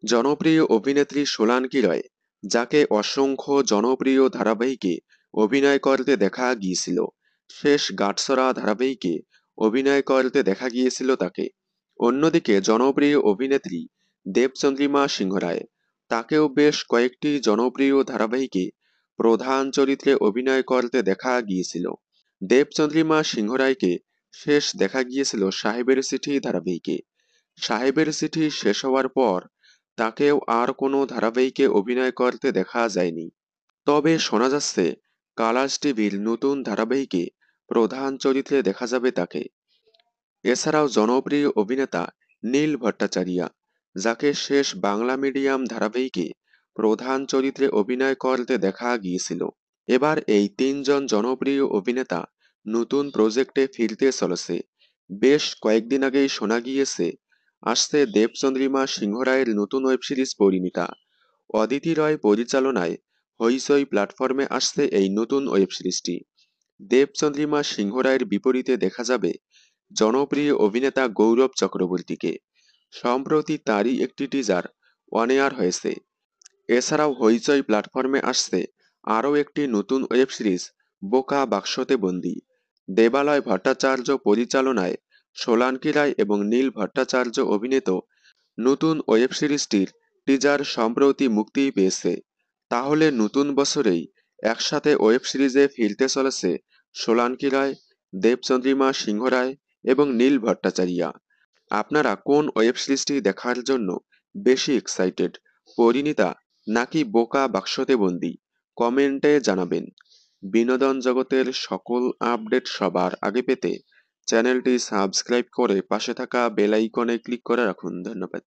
জনপ্রিয় অভিনেত্রী সোলানকি রায়, যাকে অসংখ্য জনপ্রিয় ধারাবাহিকে অভিনয় করতে দেখা গিয়েছিল। শেষ গাঁটছড়া ধারাবাহিকে অভিনয় করতে দেখা গিয়েছিল তাকে। অন্যদিকে জনপ্রিয় অভিনেত্রী দেবচন্দ্রিমা সিংহ রায়, তাকেও বেশ কয়েকটি জনপ্রিয় ধারাবাহিকে প্রধান চরিত্রে অভিনয় করতে দেখা গিয়েছিল। দেবচন্দ্রিমা সিংহ রায়কে শেষ দেখা গিয়েছিল সাহেবের চিঠি ধারাবাহিকে। সাহেবের চিঠি শেষ হওয়ার পর তাকেও আর কোনো ধারাবাহিকে অভিনয় করতে দেখা যায়নি। তবে শোনা যাচ্ছে কালার্স টিভির নতুন ধারাবাহিকে প্রধান চরিত্রে দেখা যাবে তাকে। এছাড়াও জনপ্রিয় অভিনেতা নীল ভট্টাচার্য, যাকে শেষ বাংলা মিডিয়াম ধারাবাহিকে প্রধান চরিত্রে অভিনয় করতে দেখা গিয়েছিল। এবার এই তিনজন জনপ্রিয় অভিনেতা নতুন প্রজেক্টে ফিরতে চলেছে। বেশ কয়েকদিন আগেই শোনা গিয়েছে আসছে দেবচন্দ্রিমা সিংহ রায়ের নতুন ওয়েব সিরিজ পরিণীতা। অদিতি রয় পরিচালনায় হইচই প্ল্যাটফর্মে আসছে এই নতুন ওয়েব সিরিজটি। দেবচন্দ্রিমা সিংহ রায়ের বিপরীতে দেখা যাবে জনপ্রিয় অভিনেতা গৌরব চক্রবর্তীকে। সম্প্রতি তারই একটি টিজার অন এয়ার হয়েছে। এছাড়াও হইচই প্ল্যাটফর্মে আসছে আরও একটি নতুন ওয়েব সিরিজ, বোকা বাক্সতে বন্দী। দেবালয় ভট্টাচার্য পরিচালনায় সোলানকি রায় এবং নীল ভট্টাচার্য অভিনীত নতুন ওয়েব সিরিজটির টিজার সম্প্রতি মুক্তি পেয়েছে। তাহলে নতুন বছরেই একসাথে ওয়েব সিরিজে ফিরতে চলেছে সোলানকি রায়, দেবচন্দ্রিমা সিংহ রায় এবং নীল ভট্টাচার্য। আপনারা কোন ওয়েব সিরিজটি দেখার জন্য বেশি এক্সাইটেড, পরিণীতা নাকি বোকা বাক্সতে বন্দী? কমেন্টে জানাবেন। বিনোদন জগতের সকল আপডেট সবার আগে পেতে চ্যানেলটি সাবস্ক্রাইব করে পাশে থাকা বেল আইকনে ক্লিক করে রাখুন। ধন্যবাদ।